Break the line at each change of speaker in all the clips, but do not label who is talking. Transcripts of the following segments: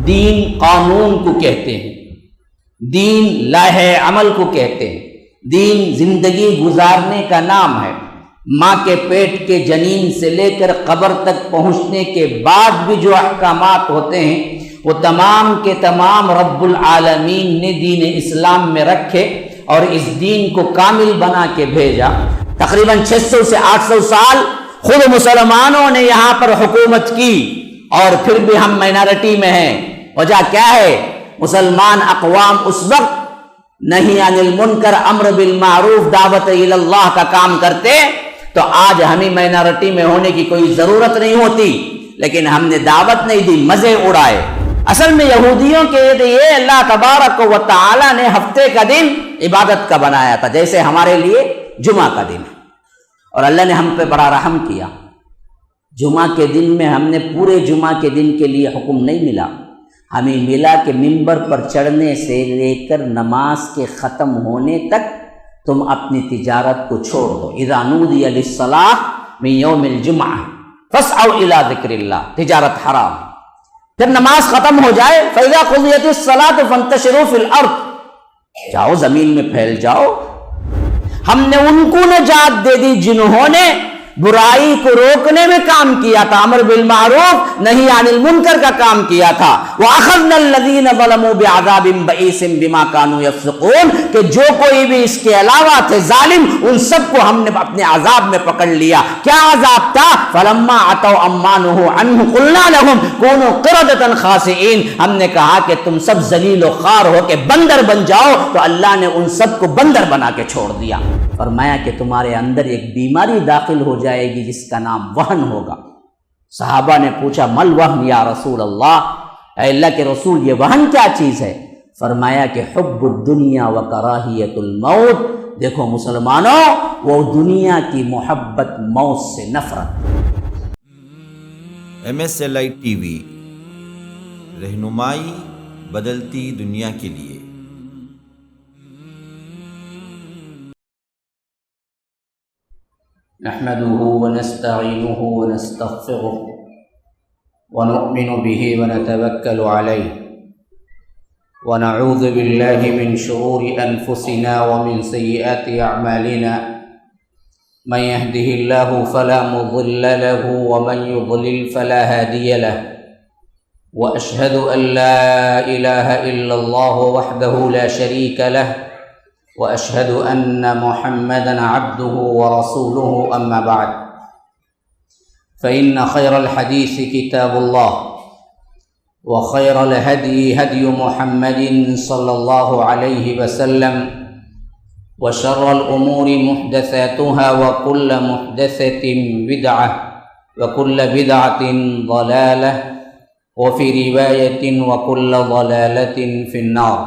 دین قانون کو کہتے ہیں، دین لائحہ عمل کو کہتے ہیں، دین زندگی گزارنے کا نام ہے۔ ماں کے پیٹ کے جنین سے لے کر قبر تک پہنچنے کے بعد بھی جو احکامات ہوتے ہیں وہ تمام کے تمام رب العالمین نے دین اسلام میں رکھے اور اس دین کو کامل بنا کے بھیجا۔ تقریباً 600 سے 800 سال خود مسلمانوں نے یہاں پر حکومت کی اور پھر بھی ہم مائنارٹی میں ہیں۔ وجہ کیا ہے؟ مسلمان اقوام اس وقت نہی عن المنکر امر بالمعروف دعوت الی اللہ کا کام کرتے تو آج ہمیں مائنارٹی میں ہونے کی کوئی ضرورت نہیں ہوتی، لیکن ہم نے دعوت نہیں دی، مزے اڑائے۔ اصل میں یہودیوں کے یہ اللہ تبارک و تعالی نے ہفتے کا دن عبادت کا بنایا تھا، جیسے ہمارے لیے جمعہ کا دن ہے، اور اللہ نے ہم پہ بڑا رحم کیا۔ جمعہ کے دن میں ہم نے پورے جمعہ کے دن کے لیے حکم نہیں ملا، ہمیں ملا کہ ممبر پر چڑھنے سے لے کر نماز کے ختم ہونے تک تم اپنی تجارت کو چھوڑ دو۔ اذا نودی للصلاۃ من یوم الجمعہ فاسعوا الی ذکر اللہ، تجارت حرام۔ پھر نماز ختم ہو جائے فاذا قضیت الصلاۃ فانتشروا فی الارض، جاؤ زمین میں پھیل جاؤ۔ ہم نے ان کو نجات دے دی جنہوں نے برائی کو روکنے میں کام کیا تھا، امر بالمعروف نہی عن المنکر کا کام کیا تھا۔ وَأَخَذْنَا الَّذِينَ ظَلَمُوا بِعَذَابٍ بَئِيسٍ بِمَا كَانُوا يَفْسُقُونَ، کہ جو کوئی بھی اس کے علاوہ تھے ظالم ان سب کو ہم نے اپنے عذاب میں پکڑ لیا۔ کیا عذاب تھا؟ فَلَمَّا عَتَوْا عَمَّا نُهُوا عَنْهُ قُلْنَا لَهُمْ كُونُوا قِرَدَةً خَاسِئِينَ، ہم نے کہا کہ تم سب ذلیل و خوار ہو کے بندر بن جاؤ، تو اللہ نے ان سب کو بندر بنا کے چھوڑ دیا۔ فرمایا کہ تمہارے اندر ایک بیماری داخل ہو جائے گی جس کا نام وہن ہوگا۔ صحابہ نے پوچھا مل وہن یا رسول اللہ، اے اللہ کے رسول یہ وہن کیا چیز ہے؟ فرمایا کہ حب الدنیا و کراہیت الموت، دیکھو مسلمانوں وہ دنیا کی محبت، موت سے نفرت۔
MSLI TV، رہنمائی بدلتی دنیا کے لیے۔
نحمده ونستعينه ونستغفره ونؤمن به ونتوكل عليه ونعوذ بالله من شرور أنفسنا ومن سيئات أعمالنا، من يهده الله فلا مضل له ومن يضلل فلا هادي له، وأشهد أن لا إله إلا الله وحده لا شريك له، وأشهد أن محمدًا عبده ورسوله، أما بعد فإن خير الحديث كتاب الله، وخير الهدي هدي محمد صلى الله عليه وسلم، وشر الأمور محدثاتها وكل محدثة بدعة وكل بدعة ضلالة، وفي رواية وكل ضلالة في النار۔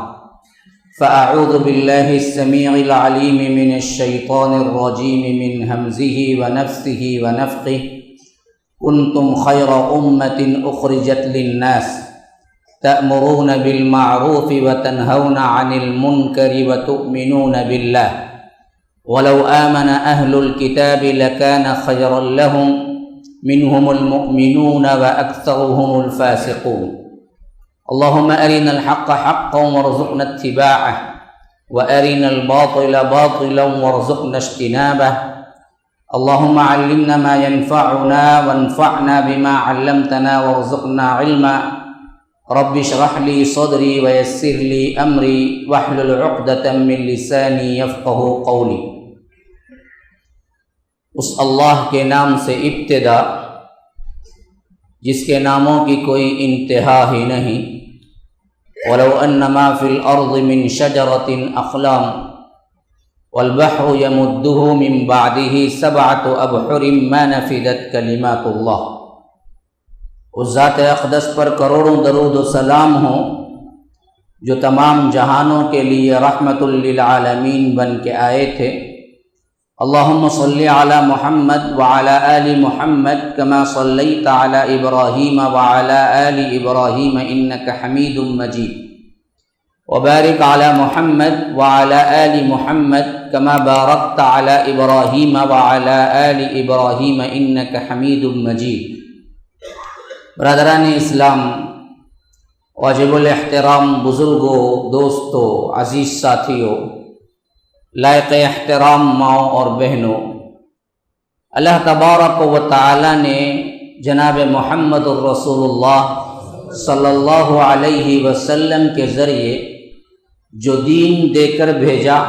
فأعوذ بالله السميع العليم من الشيطان الرجيم من همزه ونفثه ونفخه، كنتم خير أمة أخرجت للناس تأمرون بالمعروف وتنهون عن المنكر وتؤمنون بالله، ولو آمن أهل الكتاب لكان خيرا لهم منهم المؤمنون وأكثرهم الفاسقون۔ اللهم أرنا الحق حقا وارزقنا اتباعه، وأرنا الباطل باطلا وارزقنا اجتنابه۔ اللهم علمنا ما ينفعنا وانفعنا بما علمتنا وارزقنا علما۔ رب اشرح لي صدري ويسر لي أمري واحلل عقدة من لساني يفقه قولي۔ اس اللہ کے نام سے ابتدا جس کے ناموں کی کوئی انتہا ہی نہیں۔ وَلَوْ أَنَّ مَا فِي الْأَرْضِ مِنْ شَجَرَةٍ أَقْلَامٌ وَالْبَحْرُ يَمُدُّهُ مِنْ بَعْدِهِ سَبْعَةُ أَبْحُرٍ مَا نَفِدَتْ كَلِمَاتُ اللَّهِ۔ اس ذات اقدس پر کروڑوں درود و سلام ہوں جو تمام جہانوں کے لیے رحمت للعالمین بن کے آئے تھے۔ اللہم صلی علی محمد وعلی آل محمد کما صلیت علی ابراہیم وعلی آل ابراہیم انک حمید مجید، وبارک علی محمد وعلی آل محمد کما بارکت علی ابراہیم وعلی آل ابراہیم انک حمید مجید۔ برادران اسلام، واجب الاحترام بزرگوں، دوستوں، عزیز ساتھیوں، لائق احترام ماؤں اور بہنوں، اللہ تبارک و تعالی نے جناب محمد الرسول اللہ صلی اللہ علیہ وسلم کے ذریعے جو دین دے کر بھیجا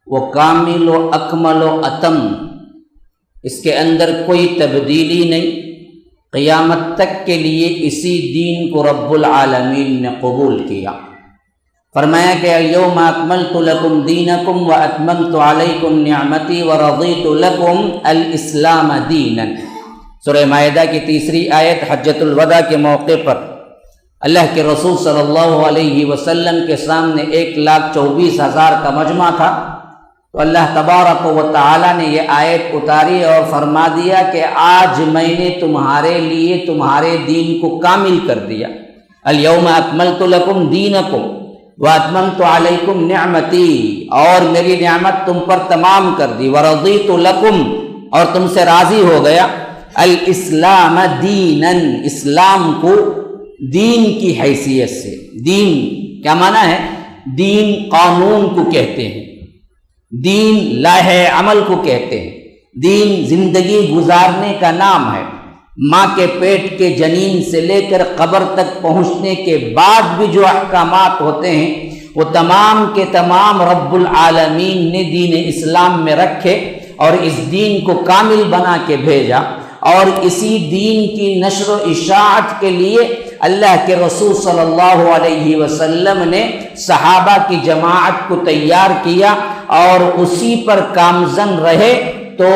وہ کامل و اکمل و اتم، اس کے اندر کوئی تبدیلی نہیں، قیامت تک کے لیے اسی دین کو رب العالمین نے قبول کیا۔ فرمایا کہ الیوم اکملت لکم دینکم واتممت علیکم نعمتی ورضیت لکم الاسلام دینا۔ سورہ مائدہ کی تیسری آیت حجۃ الوداع کے موقع پر اللہ کے رسول صلی اللہ علیہ وسلم کے سامنے 1,24,000 کا مجمع تھا، تو اللہ تبارک و تعالی نے یہ آیت اتاری اور فرما دیا کہ آج میں نے تمہارے لیے تمہارے دین کو کامل کر دیا۔ الیوم اکملت لکم دینکم واتممت علیکم نعمتی، اور میری نعمت تم پر تمام کر دی، ورضیت لکم، اور تم سے راضی ہو گیا، الاسلام دینا، اسلام کو دین کی حیثیت سے۔ دین کیا معنی ہے؟ دین قانون کو کہتے ہیں، دین لائحہ عمل کو کہتے ہیں، دین زندگی گزارنے کا نام ہے۔ ماں کے پیٹ کے جنین سے لے کر قبر تک پہنچنے کے بعد بھی جو احکامات ہوتے ہیں وہ تمام کے تمام رب العالمین نے دین اسلام میں رکھے اور اس دین کو کامل بنا کے بھیجا، اور اسی دین کی نشر و اشاعت کے لیے اللہ کے رسول صلی اللہ علیہ وسلم نے صحابہ کی جماعت کو تیار کیا اور اسی پر کامزن رہے، تو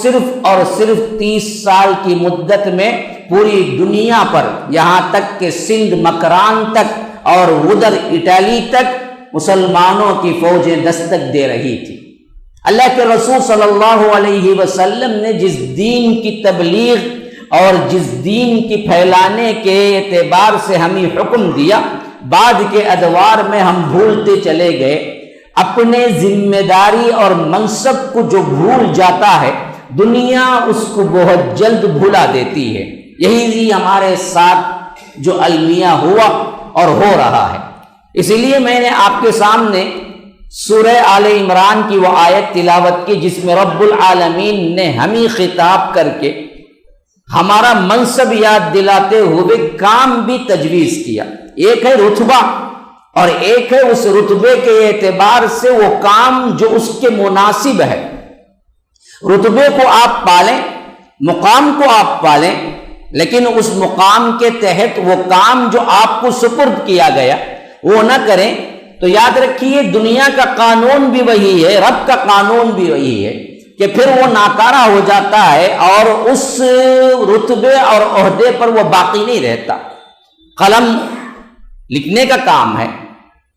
صرف اور صرف 30 سال کی مدت میں پوری دنیا پر، یہاں تک کہ سندھ مکران تک اور ادھر اٹلی تک مسلمانوں کی فوجیں دستک دے رہی تھی۔ اللہ کے رسول صلی اللہ علیہ وسلم نے جس دین کی تبلیغ اور جس دین کی پھیلانے کے اعتبار سے ہمیں حکم دیا، بعد کے ادوار میں ہم بھولتے چلے گئے۔ اپنے ذمہ داری اور منصب کو جو بھول جاتا ہے، دنیا اس کو بہت جلد بھلا دیتی ہے۔ یہی ہمارے ساتھ جو المیہ ہوا اور ہو رہا ہے۔ اسی لیے میں نے آپ کے سامنے سورہ آل عمران کی وہ آیت تلاوت کی جس میں رب العالمین نے ہمیں خطاب کر کے ہمارا منصب یاد دلاتے ہوئے کام بھی تجویز کیا۔ ایک ہے رتبہ اور ایک ہے اس رتبے کے اعتبار سے وہ کام جو اس کے مناسب ہے۔ رتبے کو آپ پالیں، مقام کو آپ پالیں، لیکن اس مقام کے تحت وہ کام جو آپ کو سپرد کیا گیا وہ نہ کریں، تو یاد رکھیے دنیا کا قانون بھی وہی ہے، رب کا قانون بھی وہی ہے کہ پھر وہ ناکارہ ہو جاتا ہے اور اس رتبے اور عہدے پر وہ باقی نہیں رہتا۔ قلم لکھنے کا کام ہے،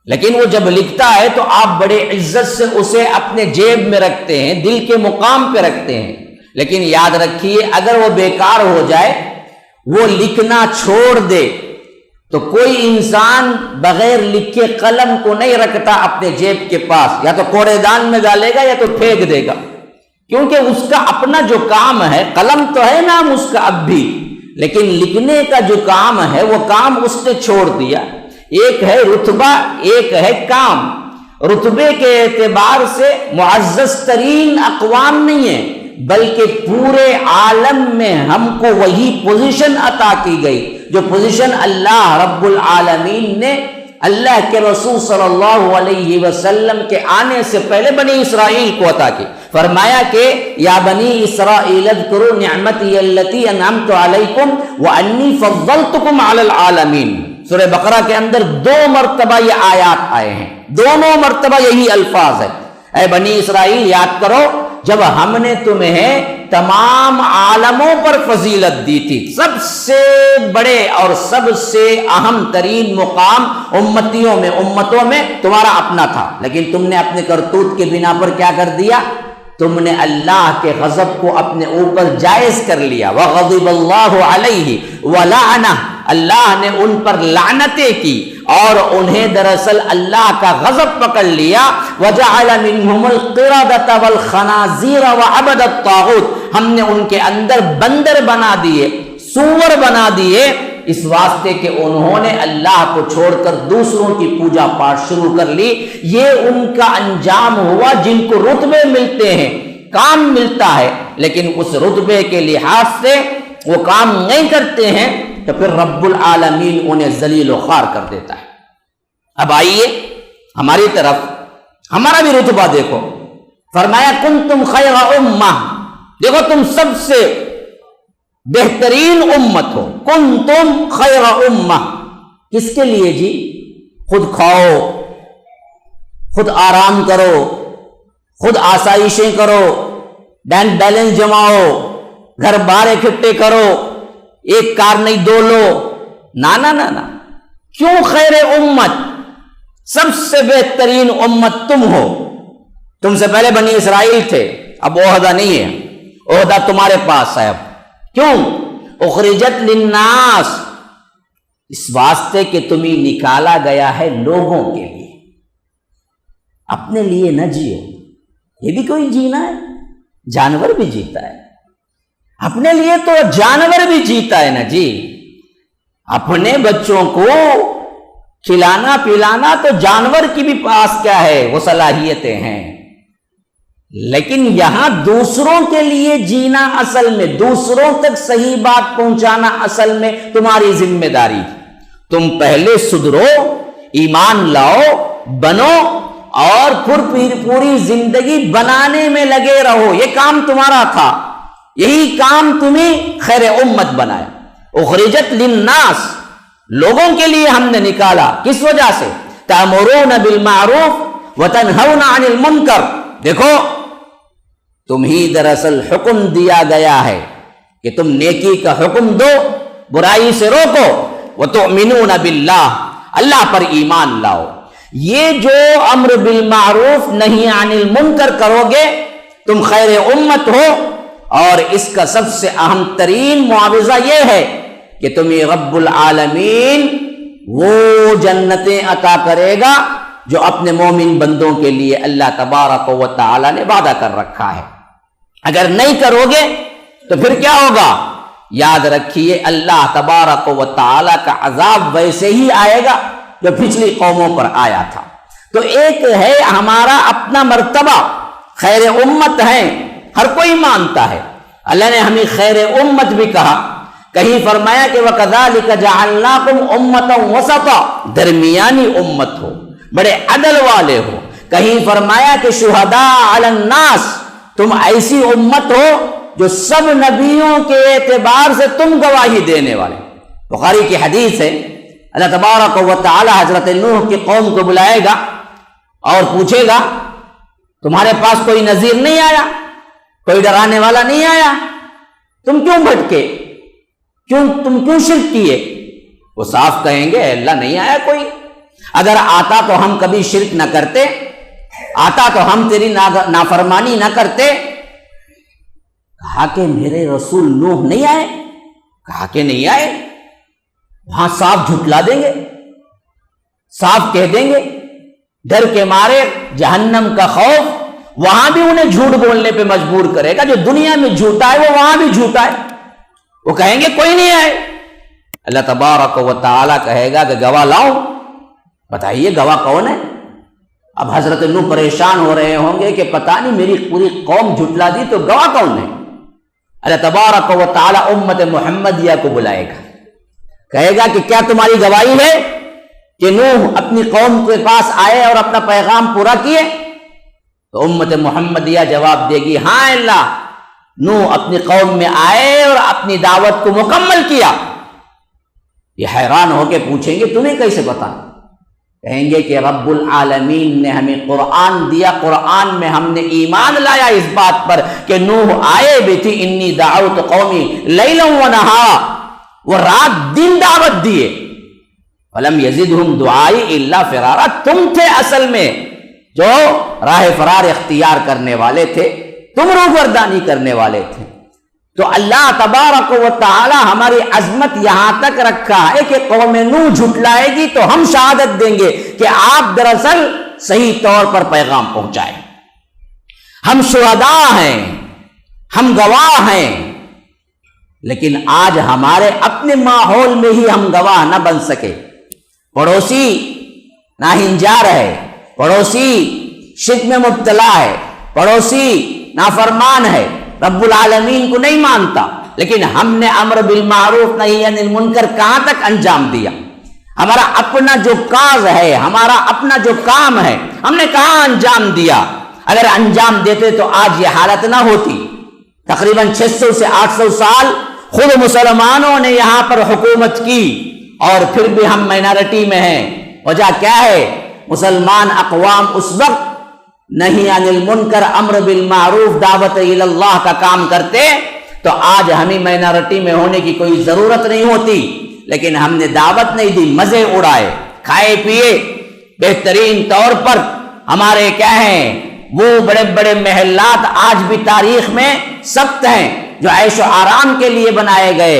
لیکن وہ جب لکھتا ہے تو آپ بڑے عزت سے اسے اپنے جیب میں رکھتے ہیں، دل کے مقام پہ رکھتے ہیں، لیکن یاد رکھیے اگر وہ بیکار ہو جائے، وہ لکھنا چھوڑ دے، تو کوئی انسان بغیر لکھے قلم کو نہیں رکھتا اپنے جیب کے پاس، یا تو کوڑے دان میں ڈالے گا یا تو پھینک دے گا، کیونکہ اس کا اپنا جو کام ہے، قلم تو ہے نام اس کا اب بھی، لیکن لکھنے کا جو کام ہے وہ کام اس نے چھوڑ دیا۔ ایک ہے رتبہ، ایک ہے کام۔ رتبے کے اعتبار سے معزز ترین اقوام نہیں ہے، بلکہ پورے عالم میں ہم کو وہی پوزیشن عطا کی گئی جو پوزیشن اللہ رب العالمین نے اللہ کے رسول صلی اللہ علیہ وسلم کے آنے سے پہلے بنی اسرائیل کو عطا کی۔ فرمایا کہ یا بنی اسرائیل اذکروا نعمتی التی انعمت علیکم وانی فضلتکم علی العالمین۔ سورہ بقرہ کے اندر 2 مرتبہ یہ آیات آئے ہیں، دونوں مرتبہ یہی الفاظ ہے، اے بنی اسرائیل یاد کرو جب ہم نے تمہیں تمام عالموں پر فضیلت دی تھی، سب سے بڑے اور سب سے اہم ترین مقام امتوں میں تمہارا اپنا تھا، لیکن تم نے اپنے کرتوت کے بنا پر کیا کر دیا؟ تم نے اللہ کے غضب کو اپنے اوپر جائز کر لیا۔ وغضب اللہ علیہ ولعنہ، اللہ نے ان پر لعنتیں کی اور انہیں دراصل اللہ کا غضب پکڑ لیا۔ وجعل منہم القردۃ والخنازیر وعبد الطاغوت، ہم نے ان کے اندر بندر بنا دیے، سور بنا دیے، اس واسطے کہ انہوں نے اللہ کو چھوڑ کر دوسروں کی پوجا پاٹ شروع کر لی۔ یہ ان کا انجام ہوا جن کو رتبے ملتے ہیں، کام ملتا ہے، لیکن اس رتبے کے لحاظ سے وہ کام نہیں کرتے ہیں تو پھر رب العالمین انہیں ذلیل و خوار کر دیتا ہے۔ اب آئیے ہماری طرف، ہمارا بھی رتبہ دیکھو۔ فرمایا کنتم خیر امہ، دیکھو تم سب سے بہترین امت ہو۔ کنتم خیر امہ، کس کے لیے جی؟ خود کھاؤ، خود آرام کرو، خود آسائشیں کرو، بینک بیلنس جماؤ، گھر بار اکٹھے کرو، ایک کار نہیں دو لو، نا نا نا نا۔ کیوں خیر امت؟ سب سے بہترین امت تم ہو۔ تم سے پہلے بنی اسرائیل تھے، اب عہدہ نہیں ہے، عہدہ تمہارے پاس ہے اب۔ کیوں؟ اخرجت للناس، اس واسطے کہ تمہیں نکالا گیا ہے لوگوں کے لیے، اپنے لیے نہ جیو۔ یہ بھی کوئی جینا ہے؟ جانور بھی جیتا ہے اپنے لیے، تو جانور بھی جیتا ہے نا جی۔ اپنے بچوں کو کھلانا پلانا تو جانور کی بھی پاس کیا ہے، وہ صلاحیتیں ہیں، لیکن یہاں دوسروں کے لیے جینا، اصل میں دوسروں تک صحیح بات پہنچانا اصل میں تمہاری ذمہ داری۔ تم پہلے سدھرو، ایمان لاؤ، بنو، اور پھر پوری زندگی بنانے میں لگے رہو۔ یہ کام تمہارا تھا، یہی کام تمہیں خیر امت بنایا۔ اخرجت للناس، لوگوں کے لیے ہم نے نکالا، کس وجہ سے؟ تأمرون بالمعروف وتنہون عن المنکر۔ دیکھو تمہیں دراصل حکم دیا گیا ہے کہ تم نیکی کا حکم دو، برائی سے روکو، وتؤمنون باللہ، اللہ پر ایمان لاؤ۔ یہ جو امر بالمعروف نہی عن المنکر کرو گے تم خیر امت ہو، اور اس کا سب سے اہم ترین معاوضہ یہ ہے کہ تمہیں رب العالمین وہ جنتیں عطا کرے گا جو اپنے مومن بندوں کے لیے اللہ تبارک و تعالی نے وعدہ کر رکھا ہے۔ اگر نہیں کرو گے تو پھر کیا ہوگا؟ یاد رکھیے اللہ تبارک و تعالی کا عذاب ویسے ہی آئے گا جو پچھلی قوموں پر آیا تھا۔ تو ایک ہے ہمارا اپنا مرتبہ، خیر امت ہے، ہر کوئی مانتا ہے۔ اللہ نے ہمیں خیر امت بھی کہا، کہیں فرمایا کہ وَكَذَلِكَ جَعَلْنَاكُمْ أُمَّةً وَسَطًا، درمیانی امت ہو، بڑے عدل والے ہو۔ کہیں فرمایا کہ شہداء علی الناس، تم ایسی امت ہو جو سب نبیوں کے اعتبار سے تم گواہی دینے والے۔ بخاری کی حدیث ہے، اللہ تبارک و تعالی حضرت نوح کی قوم کو بلائے گا اور پوچھے گا تمہارے پاس کوئی نذیر نہیں آیا، کوئی ڈرانے والا نہیں آیا، تم کیوں بھٹکے، تم کیوں شرک کیے؟ وہ صاف کہیں گے اللہ نہیں آیا کوئی، اگر آتا تو ہم کبھی شرک نہ کرتے، آتا تو ہم تیری نافرمانی نہ کرتے۔ کہا کہ میرے رسول نوح نہیں آئے؟ کہا کہ نہیں آئے۔ وہاں صاف جھٹلا دیں گے، صاف کہہ دیں گے، ڈر کے مارے جہنم کا خوف وہاں بھی انہیں جھوٹ بولنے پہ مجبور کرے گا۔ جو دنیا میں جھوٹا ہے وہ وہاں بھی جھوٹا ہے، وہ کہیں گے کوئی نہیں آئے۔ اللہ تبارک و تعالی کہے گا کہ گواہ لاؤ، بتائیے گواہ کون ہے؟ اب حضرت نوح پریشان ہو رہے ہوں گے کہ پتہ نہیں میری پوری قوم جھٹلا دی تو گواہ کون ہے؟ اللہ تبارک و تعالی امت محمدیہ کو بلائے گا، کہے گا کہ کیا تمہاری گواہی ہے کہ نوح اپنی قوم کے پاس آئے اور اپنا پیغام پورا کیے؟ تو امت محمدیہ جواب دے گی ہاں اللہ، نوح اپنی قوم میں آئے اور اپنی دعوت کو مکمل کیا۔ یہ حیران ہو کے پوچھیں گے تمہیں کیسے پتا؟ کہیں گے کہ رب العالمین نے ہمیں قرآن دیا، قرآن میں ہم نے ایمان لایا اس بات پر کہ نوح آئے بھی تھی، انی دعوت قومی لیلا و نہارا، وہ رات دن دعوت دیے، فلم یزدہم دعائی الا فرارا، تم تھے اصل میں جو راہ فرار اختیار کرنے والے تھے، تم روگردانی کرنے والے تھے۔ تو اللہ تبارک و تعالی ہماری عظمت یہاں تک رکھا ہے کہ قوم نوح جھٹلائے گی تو ہم شہادت دیں گے کہ آپ دراصل صحیح طور پر پیغام پہنچائے۔ ہم شہداء ہیں، ہم گواہ ہیں، لیکن آج ہمارے اپنے ماحول میں ہی ہم گواہ نہ بن سکے. پڑوسی ناہنجار ہے، پڑوسی شرک میں مبتلا ہے، پڑوسی نافرمان ہے، رب العالمین کو نہیں مانتا، لیکن ہم نے امر بالمعروف نہی عن المنکر کہاں تک انجام دیا؟ ہمارا اپنا جو کاز ہے، ہمارا اپنا جو کام ہے، ہم نے کہاں انجام دیا؟ اگر انجام دیتے تو آج یہ حالت نہ ہوتی. تقریباً 600 سے 800 سال خود مسلمانوں نے یہاں پر حکومت کی اور پھر بھی ہم مائنارٹی میں ہیں. وجہ کیا ہے؟ مسلمان اقوام اس وقت نہی عن المنکر امر بالمعروف دعوت الی اللہ کا کام کرتے تو آج ہمیں مائنارٹی میں ہونے کی کوئی ضرورت نہیں ہوتی. لیکن ہم نے دعوت نہیں دی، مزے اڑائے، کھائے پیے. بہترین طور پر ہمارے کیا ہیں وہ بڑے بڑے محلات آج بھی تاریخ میں ثبت ہیں جو عیش و آرام کے لیے بنائے گئے،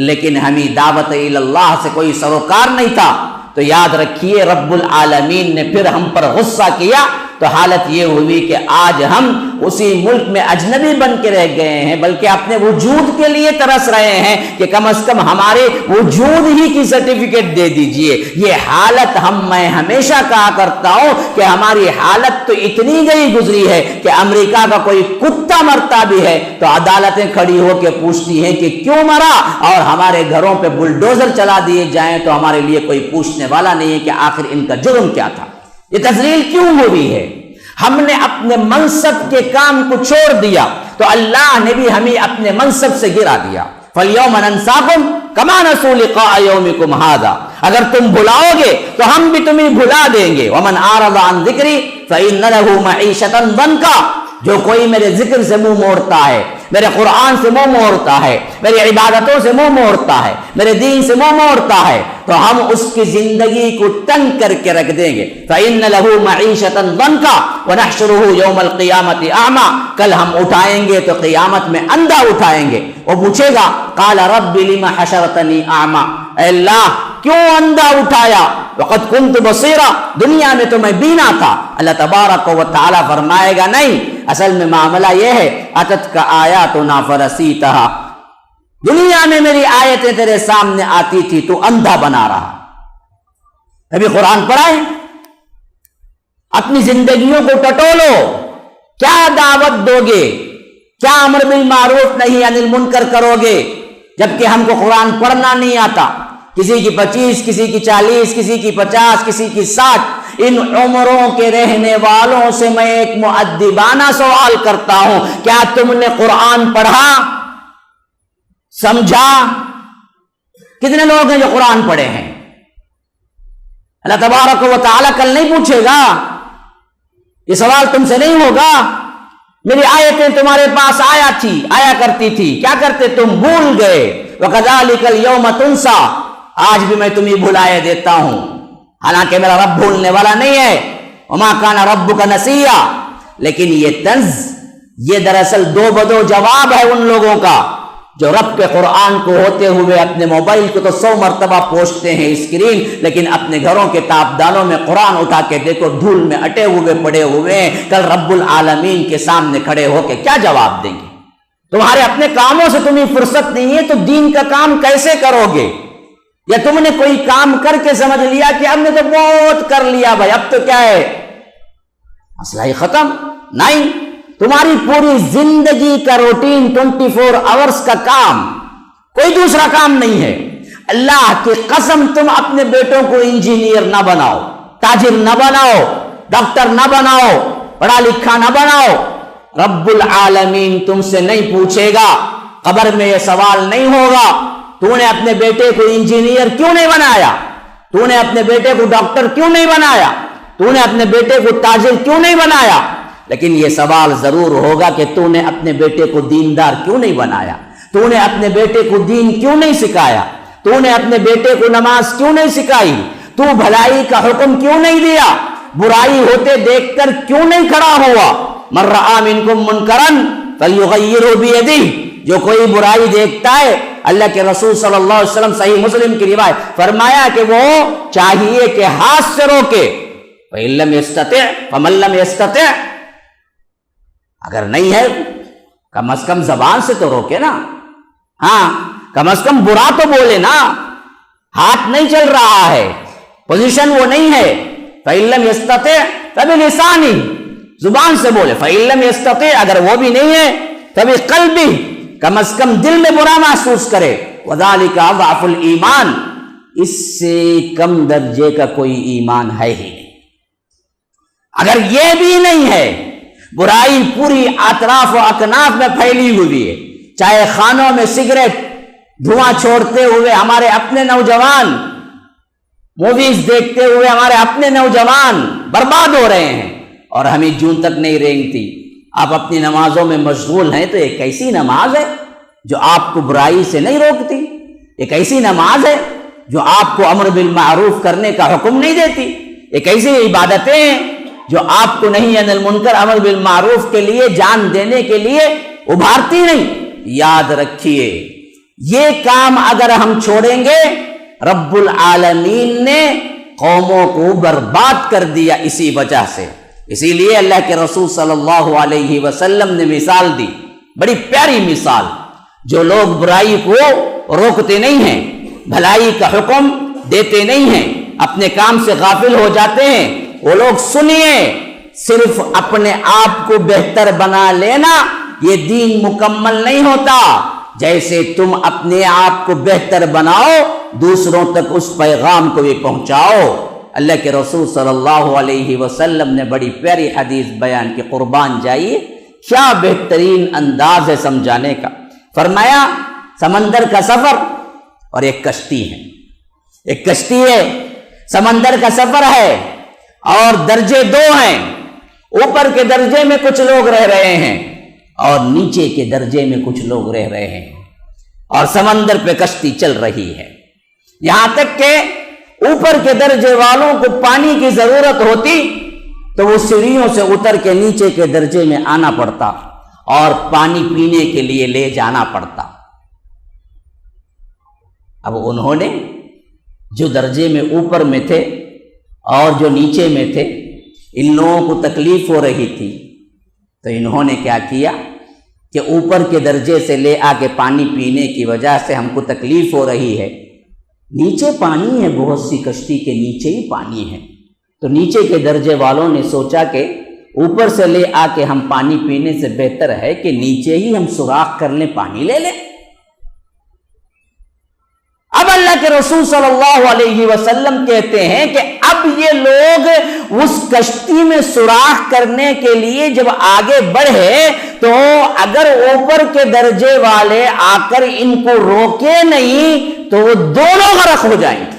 لیکن ہمیں دعوت الی اللہ سے کوئی سروکار نہیں تھا. تو یاد رکھیے رب العالمین نے پھر ہم پر غصہ کیا تو حالت یہ ہوئی کہ آج ہم اسی ملک میں اجنبی بن کے رہ گئے ہیں، بلکہ اپنے وجود کے لیے ترس رہے ہیں کہ کم از کم ہمارے وجود ہی کی سرٹیفکیٹ دے دیجئے. یہ حالت میں ہمیشہ کہا کرتا ہوں کہ ہماری حالت تو اتنی گئی گزری ہے کہ امریکہ کا کوئی کتا مرتا بھی ہے تو عدالتیں کھڑی ہو کے پوچھتی ہیں کہ کیوں مرا، اور ہمارے گھروں پہ بلڈوزر چلا دیے جائیں تو ہمارے لیے کوئی پوچھنے والا نہیں ہے کہ آخر ان کا جرم کیا تھا، یہ تذلیل کیوں ہوئی ہے. ہم نے اپنے منصب کے کام کو چھوڑ دیا تو اللہ نے بھی ہمیں اپنے منصب سے گرا دیا. فَالْيَوْمَ نَنْسَاكُمْ كَمَا نَسُوا لِقَاءَ يَوْمِكُمْ هَذَا، اگر تم بھلاؤ گے تو ہم بھی تمہیں بھلا دیں گے. وَمَنْ أَعْرَضَ عَنْ ذِكْرِي فَإِنَّ لَهُ مَعِيشَةً ضَنْكًا، جو کوئی میرے ذکر سے منہ موڑتا ہے، میرے قرآن سے منہ موڑتا ہے، میری عبادتوں سے منہ موڑتا ہے، میرے دین سے منہ موڑتا ہے تو ہم اس کی زندگی کو تنگ کر کے رکھ دیں گے. فَإِنَّ لَهُ مَعِيشَةً ضَنْكًا وَنَحْشُرُهُ يَوْمَ الْقِيَامَةِ أَعْمَى، کل ہم اٹھائیں گے تو قیامت میں اندھا اٹھائیں گے. وہ پوچھے گا قَالَ رَبِّ لِمَ حَشَرْتَنِي أَعْمَى، اے اللہ کیوں اندھا اٹھایا؟ وَقَدْ كُنْتُ بَصِيرًا، دنیا میں تو میں بینا تھا. اللہ تبارک و تعالی فرمائے گا نہیں، اصل میں معاملہ یہ ہے اتتک آیاتنا فنسیتها، دنیا میں میری آیتیں تیرے سامنے آتی تھی تو اندھا بنا رہا. ابھی قرآن پڑھا ہے؟ اپنی زندگیوں کو ٹٹولو، کیا دعوت دو گے، کیا امر بالمعروف نہی عن المنکر کرو گے جبکہ ہم کو قرآن پڑھنا نہیں آتا؟ کسی کی 25، کسی کی 40، کسی کی 50، کسی کی 60. ان عمروں کے رہنے والوں سے میں ایک مؤدبانہ سوال کرتا ہوں، کیا تم نے قرآن پڑھا، سمجھا؟ کتنے لوگ ہیں جو قرآن پڑھے ہیں؟ اللہ تبارک و تعالیٰ کل نہیں پوچھے گا، یہ سوال تم سے نہیں ہوگا. میری آیتیں تمہارے پاس آیا کرتی تھی، کیا کرتے تم؟ بھول گئے. وَكَذَلِكَ الْيَوْمَ تُنْسَى، آج بھی میں تمہیں بھلائے دیتا ہوں، حالانکہ میرا رب بھولنے والا نہیں ہے. وَمَا كَانَ رَبُّكَ نَسِيًّا، لیکن یہ طنز، یہ دراصل دو بدو جواب ہے ان لوگوں کا جو رب کے قرآن کو ہوتے ہوئے اپنے موبائل کو تو 100 مرتبہ پوچھتے ہیں اسکرین، لیکن اپنے گھروں کے تاپدانوں میں قرآن اٹھا کے دیکھو دھول میں اٹے ہوئے پڑے ہوئے ہیں. کل رب العالمین کے سامنے کھڑے ہو کے کیا جواب دیں گے؟ تمہارے اپنے کاموں سے تمہیں فرصت نہیں ہے تو دین کا کام کیسے کرو گے؟ یا تم نے کوئی کام کر کے سمجھ لیا کہ ہم نے تو بہت کر لیا بھائی، اب تو کیا ہے، مسئلہ ہی ختم؟ نہیں، تمہاری پوری زندگی کا روٹین 24 آورز کا کام، کوئی دوسرا کام نہیں ہے. اللہ کی قسم تم اپنے بیٹوں کو انجینئر نہ بناؤ، تاجر نہ بناؤ، ڈاکٹر نہ بناؤ، پڑھا لکھا نہ بناؤ. رب العالمین تم سے نہیں پوچھے گا، قبر میں یہ سوال نہیں ہوگا تو نے اپنے بیٹے کو انجینئر کیوں نہیں بنایا، تو نے اپنے بیٹے کو ڈاکٹر کیوں نہیں بنایا، تو نے اپنے بیٹے کو تاجر کیوں نہیں بنایا. لیکن یہ سوال ضرور ہوگا کہ تو نے اپنے بیٹے کو دیندار کیوں نہیں بنایا، تو نے اپنے بیٹے کو دین کیوں نہیں سکھایا، تو نے اپنے بیٹے کو نماز کیوں نہیں سکھائی، تو بھلائی کا حکم کیوں نہیں دیا، برائی ہوتے دیکھ کر کیوں نہیں کھڑا ہوا. من رأى منکم منکرا فلیغیرہ بیدہ، جو کوئی برائی دیکھتا ہے، اللہ کے رسول صلی اللہ علیہ وسلم صحیح مسلم کی روایت فرمایا کہ وہ چاہیے کہ ہاتھ سے روکے. فإن لم يستطع فمن لم يستطع، اگر نہیں ہے کم از کم زبان سے تو روکے نا. ہاں کم از کم برا تو بولے نا، ہاتھ نہیں چل رہا ہے، پوزیشن وہ نہیں ہے. فَإِن لَمْ يَسْتَطِعْ فَبِلِسَانِهِ، زبان سے بولے. فَإِن لَمْ يَسْتَطِعْ، اگر وہ بھی نہیں ہے فَبِقَلْبِهِ، کم از کم دل میں برا محسوس کرے. وَذَلِكَ أَضْعَفُ الْإِيمَانِ، اس سے کم درجے کا کوئی ایمان ہے ہی نہیں. اگر یہ بھی نہیں ہے، برائی پوری اطراف و اکناف میں پھیلی ہوئی ہے، چاہے خانوں میں سگریٹ دھواں چھوڑتے ہوئے ہمارے اپنے نوجوان، موویز دیکھتے ہوئے ہمارے اپنے نوجوان برباد ہو رہے ہیں اور ہمیں جون تک نہیں رینگتی. آپ اپنی نمازوں میں مشغول ہیں تو ایک ایسی نماز ہے جو آپ کو برائی سے نہیں روکتی، ایک ایسی نماز ہے جو آپ کو امر بالمعروف کرنے کا حکم نہیں دیتی، ایک ایسی عبادتیں ہیں جو آپ کو نہی عن المنکر امر بالمعروف کے لیے جان دینے کے لیے ابھارتی نہیں. یاد رکھیے یہ کام اگر ہم چھوڑیں گے، رب العالمین نے قوموں کو برباد کر دیا اسی وجہ سے. اسی لیے اللہ کے رسول صلی اللہ علیہ وسلم نے مثال دی، بڑی پیاری مثال. جو لوگ برائی کو روکتے نہیں ہیں، بھلائی کا حکم دیتے نہیں ہیں، اپنے کام سے غافل ہو جاتے ہیں، وہ لوگ سنیے، صرف اپنے آپ کو بہتر بنا لینا یہ دین مکمل نہیں ہوتا. جیسے تم اپنے آپ کو بہتر بناؤ، دوسروں تک اس پیغام کو بھی پہنچاؤ. اللہ کے رسول صلی اللہ علیہ وسلم نے بڑی پیاری حدیث بیان کی، قربان جائیے کیا بہترین انداز ہے سمجھانے کا. فرمایا سمندر کا سفر اور ایک کشتی ہے، ایک کشتی ہے، سمندر کا سفر ہے اور درجے دو ہیں. اوپر کے درجے میں کچھ لوگ رہ رہے ہیں اور نیچے کے درجے میں کچھ لوگ رہ رہے ہیں، اور سمندر پہ کشتی چل رہی ہے. یہاں تک کہ اوپر کے درجے والوں کو پانی کی ضرورت ہوتی تو وہ سیڑھیوں سے اتر کے نیچے کے درجے میں آنا پڑتا اور پانی پینے کے لیے لے جانا پڑتا. اب انہوں نے جو درجے میں اوپر میں تھے اور جو نیچے میں تھے، ان لوگوں کو تکلیف ہو رہی تھی تو انہوں نے کیا کیا کہ اوپر کے درجے سے لے آ کے پانی پینے کی وجہ سے ہم کو تکلیف ہو رہی ہے، نیچے پانی ہے، بہت سی کشتی کے نیچے ہی پانی ہے، تو نیچے کے درجے والوں نے سوچا کہ اوپر سے لے آ کے ہم پانی پینے سے بہتر ہے کہ نیچے ہی ہم سوراخ کر لیں، پانی لے لیں. اب اللہ کے رسول صلی اللہ علیہ وسلم کہتے ہیں کہ اب یہ لوگ اس کشتی میں سوراخ کرنے کے لیے جب آگے بڑھے تو اگر اوپر کے درجے والے آ کر ان کو روکے نہیں تو وہ دونوں غرق ہو جائیں گے.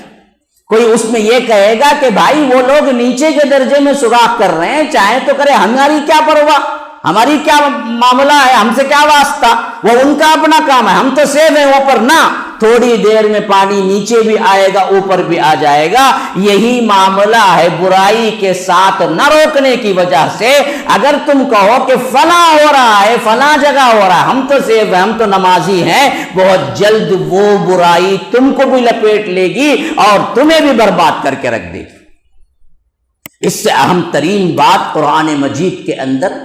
کوئی اس میں یہ کہے گا کہ بھائی وہ لوگ نیچے کے درجے میں سوراخ کر رہے ہیں، چاہے تو کرے، ہماری کیا پرواہ، ہماری کیا معاملہ ہے، ہم سے کیا واسطہ، وہ ان کا اپنا کام ہے، ہم تو سیف ہیں اوپر. نہ، تھوڑی دیر میں پانی نیچے بھی آئے گا، اوپر بھی آ جائے گا. یہی معاملہ ہے برائی کے ساتھ نہ روکنے کی وجہ سے. اگر تم کہو کہ فلاں ہو رہا ہے، فلاں جگہ ہو رہا ہے، ہم تو سیف ہیں، ہم تو نمازی ہیں، بہت جلد وہ برائی تم کو بھی لپیٹ لے گی اور تمہیں بھی برباد کر کے رکھ دے گی. اس سے اہم ترین بات قرآن مجید کے اندر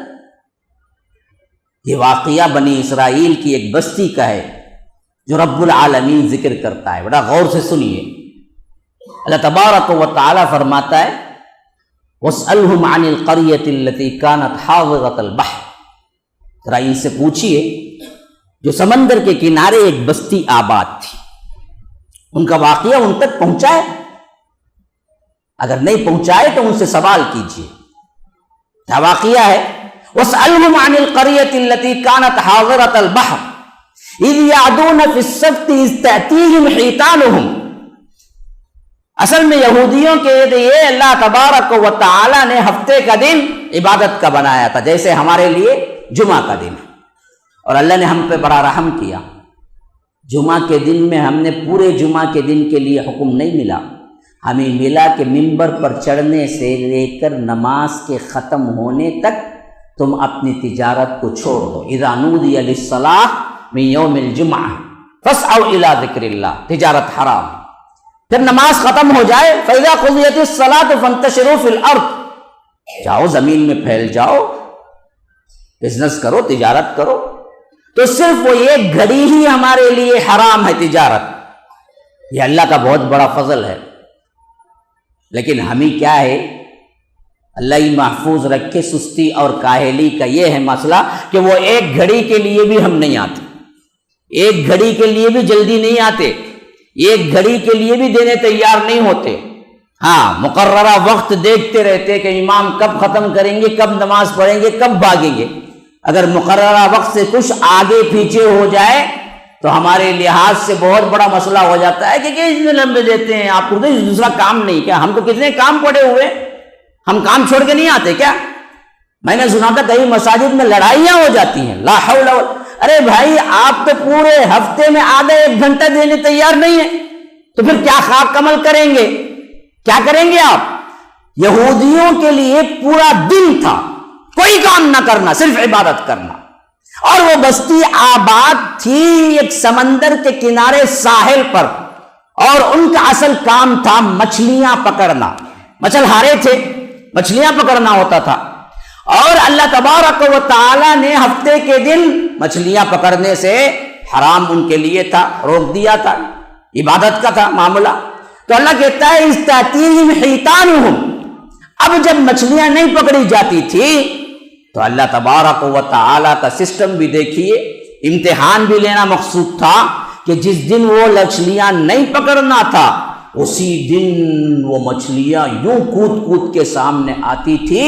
یہ واقعہ بنی اسرائیل کی ایک بستی کا ہے جو رب العالمین ذکر کرتا ہے. بڑا غور سے سنیے. اللہ تبارک و تعالی فرماتا ہے وَاسْأَلْهُمْ عَنِ الْقَرْيَةِ الَّتِي كَانَتْ حَاضِرَةَ الْبَحْرِ، ذرا ان سے پوچھئے جو سمندر کے کنارے ایک بستی آباد تھی، ان کا واقعہ ان تک پہنچائے، اگر نہیں پہنچائے تو ان سے سوال کیجئے کیا واقعہ ہے. وَاسْأَلْهُمْ عَنِ الْقَرْيَةِ الَّتِي كَانَتْ حَاضِرَةَ الْبَحْرِ اِذْ يَعْدُونَ فِي السَّبْتِ اِذْ تَأْتِيهِمْ حِيتَانُهُمْ. اصل میں یہودیوں کے لیے اللہ تبارک و تعالی نے ہفتے کا دن عبادت کا بنایا تھا، جیسے ہمارے لیے جمعہ کا دن ہے، اور اللہ نے ہم پہ بڑا رحم کیا. جمعہ کے دن میں ہم نے پورے جمعہ کے دن کے لیے حکم نہیں ملا، ہمیں ملا کہ ممبر پر چڑھنے سے لے کر نماز کے ختم ہونے تک تم اپنی تجارت کو چھوڑ دو. اذا نودی للصلاۃ من یوم الجمعہ فاسعوا الی ذکر اللہ، تجارت حرام. پھر نماز ختم ہو جائے فاذا قضیت الصلاۃ فانتشروا فی الارض، جاؤ زمین میں پھیل جاؤ، بزنس کرو، تجارت کرو. تو صرف وہ ایک گھڑی ہی ہمارے لیے حرام ہے تجارت. یہ اللہ کا بہت بڑا فضل ہے. لیکن ہمیں کیا ہے، اللہ ہی محفوظ رکھے، سستی اور کاہلی کا یہ ہے مسئلہ کہ وہ ایک گھڑی کے لیے بھی ہم نہیں آتے، ایک گھڑی کے لیے بھی جلدی نہیں آتے، ایک گھڑی کے لیے بھی دینے تیار نہیں ہوتے. ہاں، مقررہ وقت دیکھتے رہتے کہ امام کب ختم کریں گے، کب نماز پڑھیں گے، کب بھاگیں گے. اگر مقررہ وقت سے کچھ آگے پیچھے ہو جائے تو ہمارے لحاظ سے بہت بڑا مسئلہ ہو جاتا ہے کہ اتنے لمبے دیتے ہیں، آپ کو دوسرا کام نہیں کیا؟ ہم کو کتنے کام پڑے ہوئے، ہم کام چھوڑ کے نہیں آتے کیا؟ میں نے سنا تھا کئی مساجد میں لڑائیاں ہو جاتی ہیں. لا حول ولا، ارے بھائی آپ تو پورے ہفتے میں آدھا ایک گھنٹہ دینے تیار نہیں ہیں، تو پھر کیا خاک عمل کریں گے؟ کیا کریں گے آپ؟ یہودیوں کے لیے پورا دن تھا کوئی کام نہ کرنا، صرف عبادت کرنا. اور وہ بستی آباد تھی ایک سمندر کے کنارے ساحل پر، اور ان کا اصل کام تھا مچھلیاں پکڑنا. مچھلہارے تھے، مچھلیاں پکڑنا ہوتا تھا. اور اللہ تبارک و تعالی نے ہفتے کے دن مچھلیاں پکڑنے سے حرام ان کے لیے تھا، روک دیا تھا، عبادت کا تھا معاملہ. تو اللہ کہتا ہے استاتیہم حیتانہم. اب جب مچھلیاں نہیں پکڑی جاتی تھی تو اللہ تبارک و تعالی کا سسٹم بھی دیکھیے، امتحان بھی لینا مقصود تھا کہ جس دن وہ مچھلیاں نہیں پکڑنا تھا اسی دن وہ مچھلیاں یوں کود کود کے سامنے آتی تھی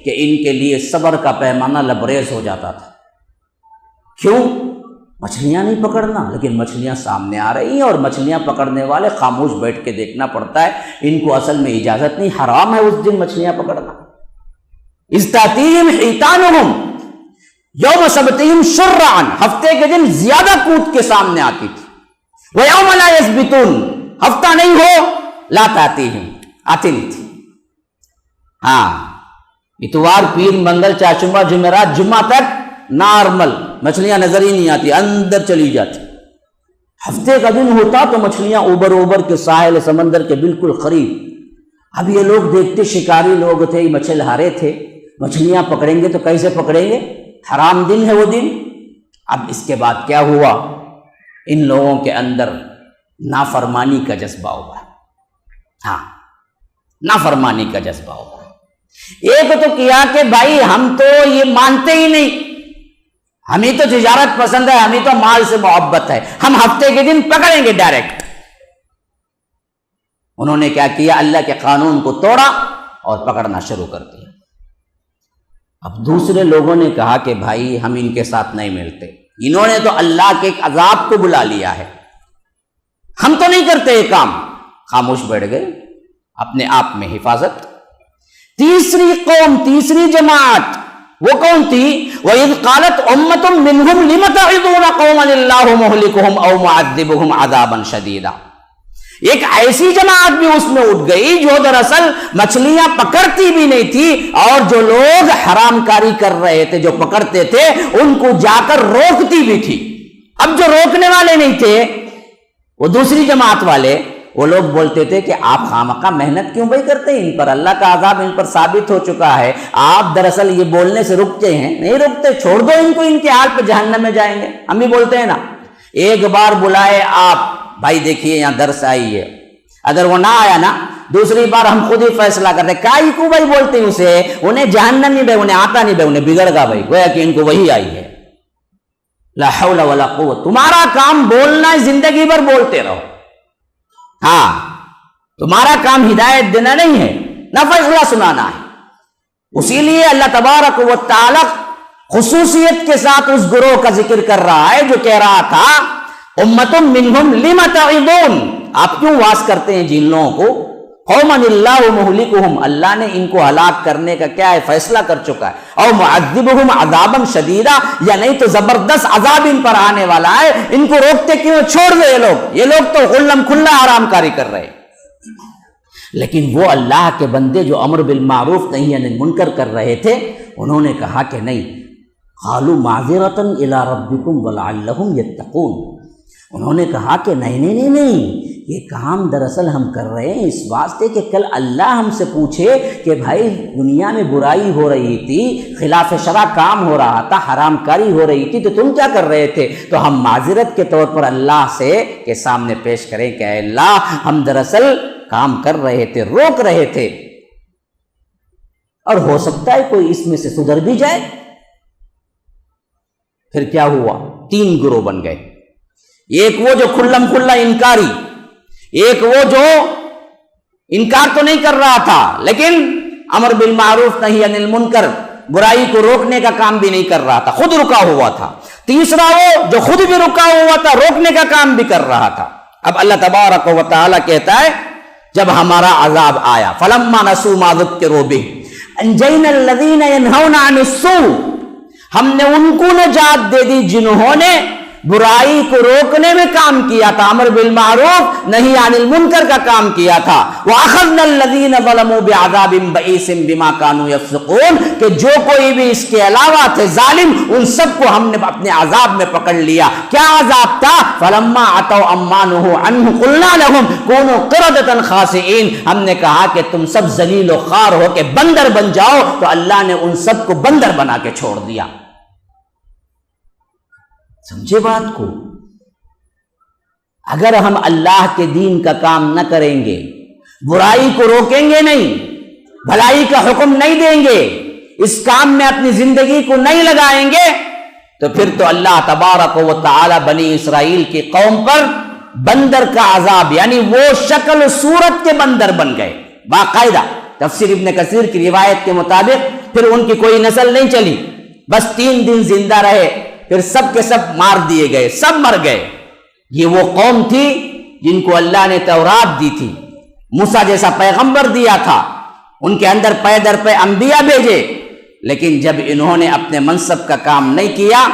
کہ ان کے لیے صبر کا پیمانہ لبریز ہو جاتا تھا. کیوں؟ مچھلیاں نہیں پکڑنا، لیکن مچھلیاں سامنے آ رہی ہیں اور مچھلیاں پکڑنے والے خاموش بیٹھ کے دیکھنا پڑتا ہے. ان کو اصل میں اجازت نہیں، حرام ہے اس دن مچھلیاں پکڑنا. استاتیہم حیتانہم یوم سبتہم شرعا، ہفتے کے دن زیادہ کود کے سامنے آتی تھی. ویوم لا یثبتون، ہفتہ نہیں ہو لا تاتیہم، آتی نہیں تھی. ہاں، اتوار پیر منگل چاشمہ جمعرات جمعہ تک نارمل، مچھلیاں نظر ہی نہیں آتی، اندر چلی جاتی. ہفتے کا دن ہوتا تو مچھلیاں اوبر اوبر کے ساحل سمندر کے بالکل قریب. اب یہ لوگ دیکھتے، شکاری لوگ تھے، مچھلہارے تھے، مچھلیاں پکڑیں گے تو کیسے پکڑیں گے؟ حرام دن ہے وہ دن. اب اس کے بعد کیا ہوا؟ ان لوگوں کے اندر نافرمانی کا جذبہ ہوا. ہاں، نافرمانی کا جذبہ ہوا. ایک تو کیا کہ بھائی ہم تو یہ مانتے ہی نہیں، ہمیں تو تجارت پسند ہے، ہمیں تو مال سے محبت ہے، ہم ہفتے کے دن پکڑیں گے ڈائریکٹ. انہوں نے کیا کیا؟ اللہ کے قانون کو توڑا اور پکڑنا شروع کر دیا. اب دوسرے لوگوں نے کہا کہ بھائی ہم ان کے ساتھ نہیں ملتے، انہوں نے تو اللہ کے عذاب کو بلا لیا ہے، ہم تو نہیں کرتے یہ کام. خاموش بیٹھ گئے، اپنے آپ میں حفاظت. تیسری قوم، تیسری جماعت وہ کون تھی؟ وَإِذْ قَالَتْ أُمَّةٌ مِّنْهُمْ لِمَ تَعِظُونَ قَوْمًا اللَّهُ مُهْلِكُهُمْ أَوْ مُعَذِّبُهُمْ عَذَابًا شَدِيدًا. ایک ایسی جماعت بھی اس میں اٹھ گئی جو دراصل مچھلیاں پکڑتی بھی نہیں تھی، اور جو لوگ حرام کاری کر رہے تھے، جو پکڑتے تھے، ان کو جا کر روکتی بھی تھی. اب جو روکنے والے نہیں تھے، وہ دوسری جماعت والے، وہ لوگ بولتے تھے کہ آپ خامخواہ محنت کیوں بھائی کرتے ہیں، ان پر اللہ کا عذاب ان پر ثابت ہو چکا ہے، آپ دراصل یہ بولنے سے رکتے ہیں. نہیں رکتے، چھوڑ دو ان کو، ان کے حال پہ جہنم میں جائیں گے. ہم بھی بولتے ہیں نا، ایک بار بلائے آپ بھائی دیکھیے یہاں درس آئی ہے، اگر وہ نہ آیا نا دوسری بار ہم خود ہی فیصلہ کرتے کائی کو بھائی بولتے ہیں اسے، انہیں جہنم نہیں بھائی، انہیں آتا نہیں بھائی، انہیں بگڑ گا بھائی، گویا کہ ان کو وہی آئی ہے. لا حول ولا قوت. تمہارا کام بولنا ہے، زندگی بھر بولتے رہو. ہاں، تمہارا کام ہدایت دینا نہیں ہے، نہ فیصلہ سنانا ہے. اسی لیے اللہ تبارک و تعالی خصوصیت کے ساتھ اس گروہ کا ذکر کر رہا ہے جو کہہ رہا تھا امۃ منہم لم تعظون، آپ کیوں واز کرتے ہیں جن لوگوں کو؟ قوما اللہ مہلکہم، اللہ نے ان کو ہلاک کرنے کا کیا ہے فیصلہ کر چکا ہے. او معذبہم عذابا شدیدا، یا نہیں تو زبردست عذاب ان پر آنے والا ہے. ان کو روکتے کیوں؟ چھوڑ دو یہ لوگ تو خلم کھلا حرام کاری کر رہے. لیکن وہ اللہ کے بندے جو امر بالمعروف نہی عن المنکر کر رہے تھے، انہوں نے کہا کہ نہیں، قالوا معذرۃ الی ربکم ولعلہم یتقون، انہوں نے کہا کہ نہیں، یہ کام دراصل ہم کر رہے ہیں اس واسطے کہ کل اللہ ہم سے پوچھے کہ بھائی دنیا میں برائی ہو رہی تھی، خلاف شرع کام ہو رہا تھا، حرام کاری ہو رہی تھی، تو تم کیا کر رہے تھے؟ تو ہم معذرت کے طور پر اللہ سے کے سامنے پیش کریں کہ اے اللہ ہم دراصل کام کر رہے تھے، روک رہے تھے، اور ہو سکتا ہے کوئی اس میں سے سدھر بھی جائے۔ پھر کیا ہوا؟ 3 گروہ بن گئے، ایک وہ جو کھلم کھلا انکاری، ایک وہ جو انکار تو نہیں کر رہا تھا لیکن امر بالمعروف نہی عن المنکر، برائی کو روکنے کا کام بھی نہیں کر رہا تھا، خود رکا ہوا تھا۔ تیسرا وہ جو خود بھی رکا ہوا تھا، روکنے کا کام بھی کر رہا تھا۔ اب اللہ تبارک و تعالی کہتا ہے جب ہمارا عذاب آیا، فلما نسوا ما ذکروا به انجینا الذین ینہون عن السوء، ہم نے ان کو نجات دے دی جنہوں نے برائی کو روکنے میں کام کیا تھا، امر بالمعروف نہی عن المنکر کا کام کیا تھا۔ وَأَخَذْنَا الَّذِينَ ظَلَمُوا بِعَذَابٍ بَئِيسٍ بِمَا كَانُوا يَفْسُقُونَ، کہ جو کوئی بھی اس کے علاوہ تھے ظالم، ان سب کو ہم نے اپنے عذاب میں پکڑ لیا۔ کیا عذاب تھا؟ فَلَمَّا عَتَوْا عَمَّا نُهُوا عَنْهُ قُلْنَا لَهُمْ كُونُوا قِرَدَةً خَاسِئِينَ، ہم نے کہا کہ تم سب ذلیل و خوار ہو کے بندر بن جاؤ، تو اللہ نے ان سب کو بندر بنا کے چھوڑ دیا۔ سمجھے بات کو؟ اگر ہم اللہ کے دین کا کام نہ کریں گے، برائی کو روکیں گے نہیں، بھلائی کا حکم نہیں دیں گے، اس کام میں اپنی زندگی کو نہیں لگائیں گے، تو پھر تو اللہ تبارک و تعالی بنی اسرائیل کی قوم پر بندر کا عذاب، یعنی وہ شکل و صورت کے بندر بن گئے باقاعدہ۔ تفسیر ابن کثیر کی روایت کے مطابق پھر ان کی کوئی نسل نہیں چلی، بس 3 دن زندہ رہے، پھر سب کے سب مار دیے گئے، سب مر گئے۔ یہ وہ قوم تھی جن کو اللہ نے تورات دی تھی، موسیٰ جیسا پیغمبر دیا تھا، ان کے اندر پے در پے انبیاء بھیجے، لیکن جب انہوں نے اپنے منصب کا کام نہیں کیا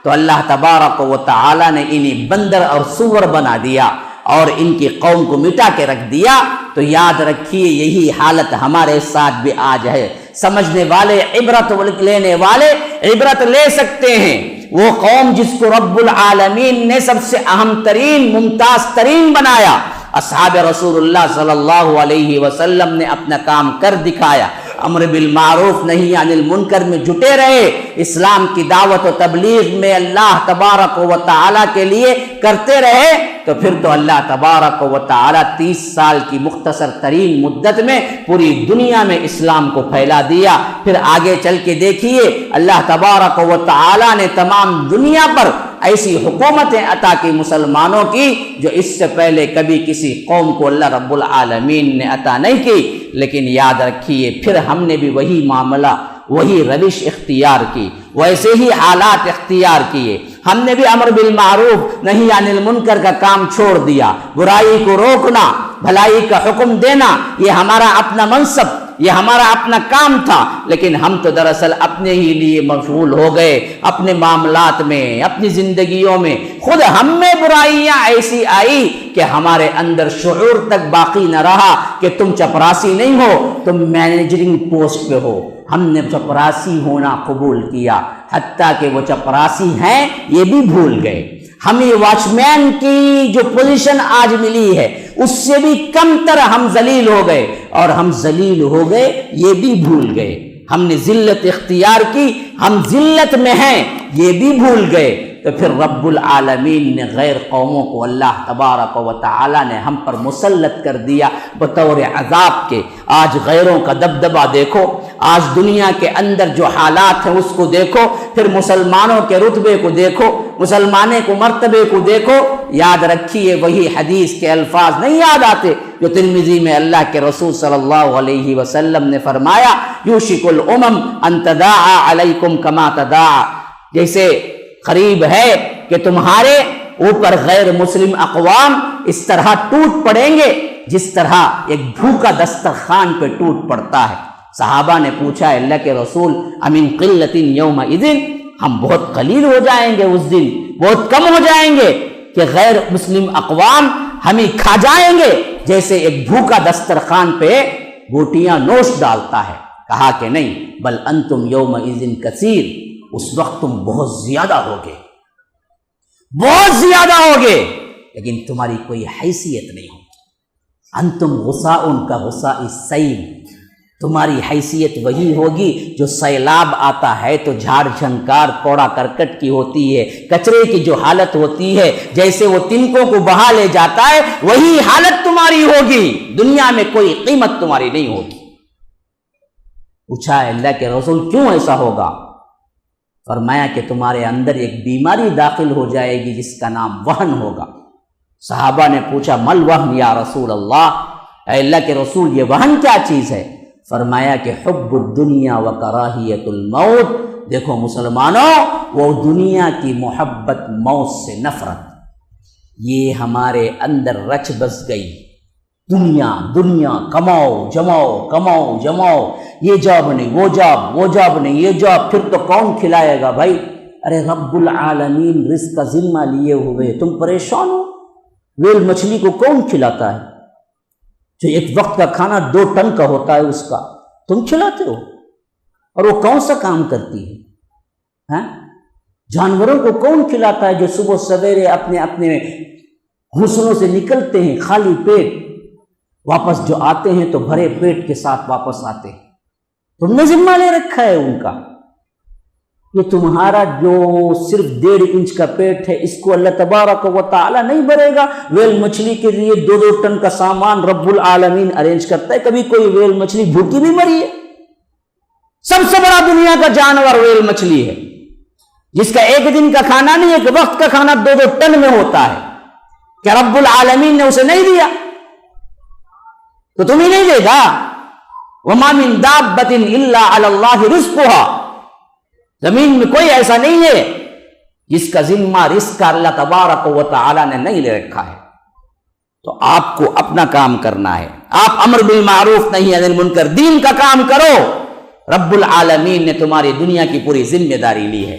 تو اللہ تبارک و تعالی نے انہیں بندر اور سور بنا دیا اور ان کی قوم کو مٹا کے رکھ دیا۔ تو یاد رکھیے یہی حالت ہمارے ساتھ بھی آج ہے۔ سمجھنے والے، عبرت لینے والے عبرت لے سکتے ہیں۔ وہ قوم جس کو رب العالمین نے سب سے اہم ترین، ممتاز ترین بنایا، اصحاب رسول اللہ صلی اللہ علیہ وسلم نے اپنا کام کر دکھایا، امر بالمعروف نہی عن المنکر میں جٹے رہے، اسلام کی دعوت و تبلیغ میں اللہ تبارک و تعالی کے لیے کرتے رہے، تو پھر تو اللہ تبارک و تعالی 30 سال کی مختصر ترین مدت میں پوری دنیا میں اسلام کو پھیلا دیا۔ پھر آگے چل کے دیکھیے اللہ تبارک و تعالی نے تمام دنیا پر ایسی حکومتیں عطا کی مسلمانوں کی جو اس سے پہلے کبھی کسی قوم کو اللہ رب العالمین نے عطا نہیں کی۔ لیکن یاد رکھیے پھر ہم نے بھی وہی معاملہ، وہی روش اختیار کی، ویسے ہی حالات اختیار کیے۔ ہم نے بھی امر بالمعروف نہی عن المنکر کا کام چھوڑ دیا، برائی کو روکنا، بھلائی کا حکم دینا، یہ ہمارا اپنا منصب، یہ ہمارا اپنا کام تھا، لیکن ہم تو دراصل اپنے ہی لیے مشغول ہو گئے، اپنے معاملات میں، اپنی زندگیوں میں۔ خود ہم میں برائیاں ایسی آئی کہ ہمارے اندر شعور تک باقی نہ رہا کہ تم چپراسی نہیں ہو، تم مینیجرنگ پوسٹ پہ ہو۔ ہم نے چپراسی ہونا قبول کیا، حتیٰ کہ وہ چپراسی ہیں یہ بھی بھول گئے۔ ہمیں واچ مین کی جو پوزیشن آج ملی ہے اس سے بھی کم تر ہم ذلیل ہو گئے، اور ہم ذلیل ہو گئے یہ بھی بھول گئے۔ ہم نے ذلت اختیار کی، ہم ذلت میں ہیں یہ بھی بھول گئے۔ تو پھر رب العالمین نے غیر قوموں کو اللہ تبارک و تعالی نے ہم پر مسلط کر دیا بطور عذاب کے۔ آج غیروں کا دبدبہ دیکھو، آج دنیا کے اندر جو حالات ہیں اس کو دیکھو، پھر مسلمانوں کے رتبے کو دیکھو، مسلمانے کو مرتبے کو دیکھو۔ یاد رکھیے وہی حدیث کے الفاظ نہیں یاد آتے جو ترمذی میں اللہ کے رسول صلی اللہ علیہ وسلم نے فرمایا، یوشک الامم ان تداعى علیکم کما تداعى، جیسے قریب ہے کہ تمہارے اوپر غیر مسلم اقوام اس طرح ٹوٹ پڑیں گے جس طرح ایک بھوکا دسترخوان پہ ٹوٹ پڑتا ہے۔ صحابہ نے پوچھا اللہ کے رسول امن قلت یومئذ، ہم بہت قلیل ہو جائیں گے اس دن، بہت کم ہو جائیں گے کہ غیر مسلم اقوام ہمیں کھا جائیں گے جیسے ایک بھوکا دسترخوان پہ بوٹیاں نوش ڈالتا ہے؟ کہا کہ نہیں، بل انتم یومئذ کثیر، اس وقت تم بہت زیادہ ہوگے، بہت زیادہ ہوگے۔ لیکن تمہاری کوئی حیثیت نہیں ہوگی۔ انتم غصاء کا غصاء السیل، تمہاری حیثیت وہی ہوگی جو سیلاب آتا ہے تو جھاڑ جھنکار کوڑا کرکٹ کی ہوتی ہے، کچرے کی جو حالت ہوتی ہے، جیسے وہ تنکوں کو بہا لے جاتا ہے، وہی حالت تمہاری ہوگی، دنیا میں کوئی قیمت تمہاری نہیں ہوگی۔ پوچھا اللہ کے رسول کیوں ایسا ہوگا؟ فرمایا کہ تمہارے اندر ایک بیماری داخل ہو جائے گی جس کا نام وہن ہوگا۔ صحابہ نے پوچھا مل وہن یا رسول اللہ، اے اللہ کے رسول یہ وہن کیا چیز ہے؟ فرمایا کہ حب الدنیا و کراہیت الموت، دیکھو مسلمانوں، وہ دنیا کی محبت، موت سے نفرت، یہ ہمارے اندر رچ بس گئی۔ دنیا دنیا، کماؤ جماؤ، کماؤ جماؤ، یہ جاب نہیں وہ جاب، وہ جاب نہیں یہ جاب، پھر تو کون کھلائے گا بھائی؟ ارے رب العالمین رزق کا ذمہ لیے ہوئے تم پریشان ہو؟ ویل مچھلی کو کون کھلاتا ہے جو ایک وقت کا کھانا 2 ٹن کا ہوتا ہے، اس کا تم کھلاتے ہو؟ اور وہ کون سا کام کرتی ہے؟ جانوروں کو کون کھلاتا ہے جو صبح سویرے اپنے اپنے گھونسلوں سے نکلتے ہیں خالی پیٹ، واپس جو آتے ہیں تو بھرے پیٹ کے ساتھ واپس آتے ہیں؟ تم نے ذمہ لے رکھا ہے ان کا۔ یہ تمہارا جو صرف 1.5 انچ کا پیٹ ہے، اس کو اللہ تبارک و تعالی نہیں بھرے گا؟ ویل مچھلی کے لیے 2 ٹن کا سامان رب العالمین ارینج کرتا ہے، کبھی کوئی ویل مچھلی بھوکی بھی مری ہے؟ سب سے بڑا دنیا کا جانور ویل مچھلی ہے، جس کا ایک دن کا کھانا نہیں، ایک وقت کا کھانا 2 ٹن میں ہوتا ہے۔ کیا رب العالمین نے اسے نہیں دیا؟ تو تم ہی نہیں دے گا؟ وَمَا مِن دَابَّةٍ إِلَّا عَلَى اللَّهِ رِزْقُهَا، زمین میں کوئی ایسا نہیں ہے جس کا ذمہ رزق کا اللہ تبارک و تعالی نے نہیں لے رکھا ہے۔ تو آپ کو اپنا کام کرنا ہے، آپ امر بالمعروف نہیں عن المنکر، دین کا کام کرو۔ رب العالمین نے تمہاری دنیا کی پوری ذمہ داری لی ہے۔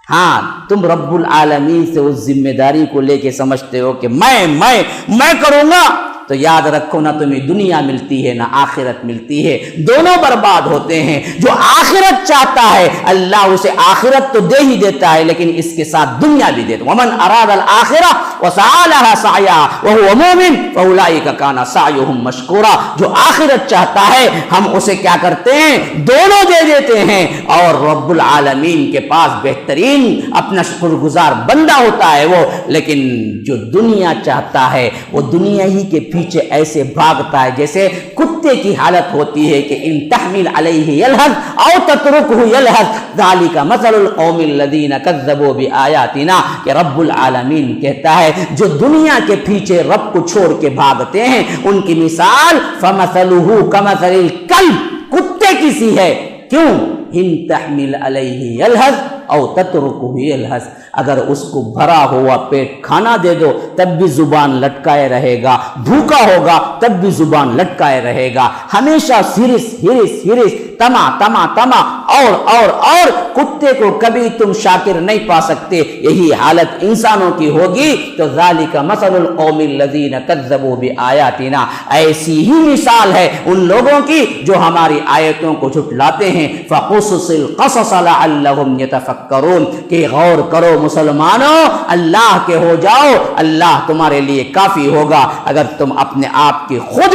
ہاں تم رب العالمین سے اس ذمہ داری کو لے کے سمجھتے ہو کہ میں کروں گا، تو یاد رکھو نہ تمہیں دنیا ملتی ہے نہ آخرت ملتی ہے، دونوں برباد ہوتے ہیں۔ جو آخرت چاہتا ہے اللہ اسے آخرت تو دے ہی دیتا ہے، لیکن اس کے ساتھ دنیا بھی دیتا ہے۔ وَمَنْ أَرَادَ الْآخِرَةَ وَسَعَىٰ لَهَا سَعْيَهَا وَهُوَ مُؤْمِنٌ فَأُولَٰئِكَ كَانَ سَعْيُهُمْ مَشْكُورًا، جو آخرت چاہتا ہے ہم اسے کیا کرتے ہیں؟ دونوں دے دیتے ہیں، اور رب العالمین کے پاس بہترین اپنا شکر گزار بندہ ہوتا ہے وہ۔ لیکن جو دنیا چاہتا ہے وہ دنیا ہی کے پیچھے ایسے بھاگتا ہے جیسے کتے کی حالت ہوتی ہے کہ ان تحمل علیہ یلہث او تترکہ یلہث ذالک مثل القوم الذین کذبوا بآیاتنا، کہ رب العالمین کہتا ہے جو دنیا کے پیچھے رب کو چھوڑ کے بھاگتے ہیں ان کی مثال فمثلہ کمثل الکلب، کتے کی سی ہے۔ کیوں؟ ان تحمل علیہ یلہث او تترکہ یلہث، اگر اس کو بھرا ہوا پیٹ کھانا دے دو تب بھی زبان لٹکائے رہے گا، بھوکا ہوگا تب بھی زبان لٹکائے رہے گا، ہمیشہ ہرس ہرس ہرس، تما تما تما، اور کتے کو کبھی تم شاکر نہیں پا سکتے۔ یہی حالت انسانوں کی ہوگی تو ذالک مثل القوم الذین کذبوا بآیاتنا، ایسی ہی مثال ہے ان لوگوں کی جو ہماری آیتوں کو جھٹلاتے ہیں۔ فقصص القصص لعلہم یتفکرون، کہ غور کرو مسلمانوں، اللہ کے ہو جاؤ، اللہ تمہارے لیے کافی ہوگا۔ اگر تم اپنے آپ کی خود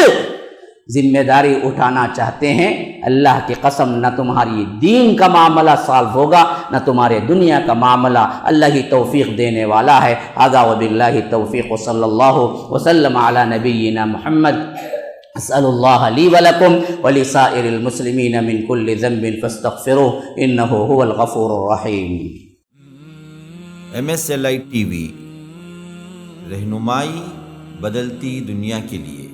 ذمہ داری اٹھانا چاہتے ہیں، اللہ کی قسم نہ تمہاری دین کا معاملہ سالو ہوگا نہ تمہارے دنیا کا معاملہ۔ اللہ ہی توفیق دینے والا ہے۔ ھذا وباللہ التوفیق، صلی اللہ وسلم علی نبینا محمد۔ اسأل اللہ لی ولکم ولسائر المسلمین من کل ذنب فاستغفروہ انہ هو الغفور الرحیم۔
MSLI TV، رہنمائی بدلتی دنیا کے لیے۔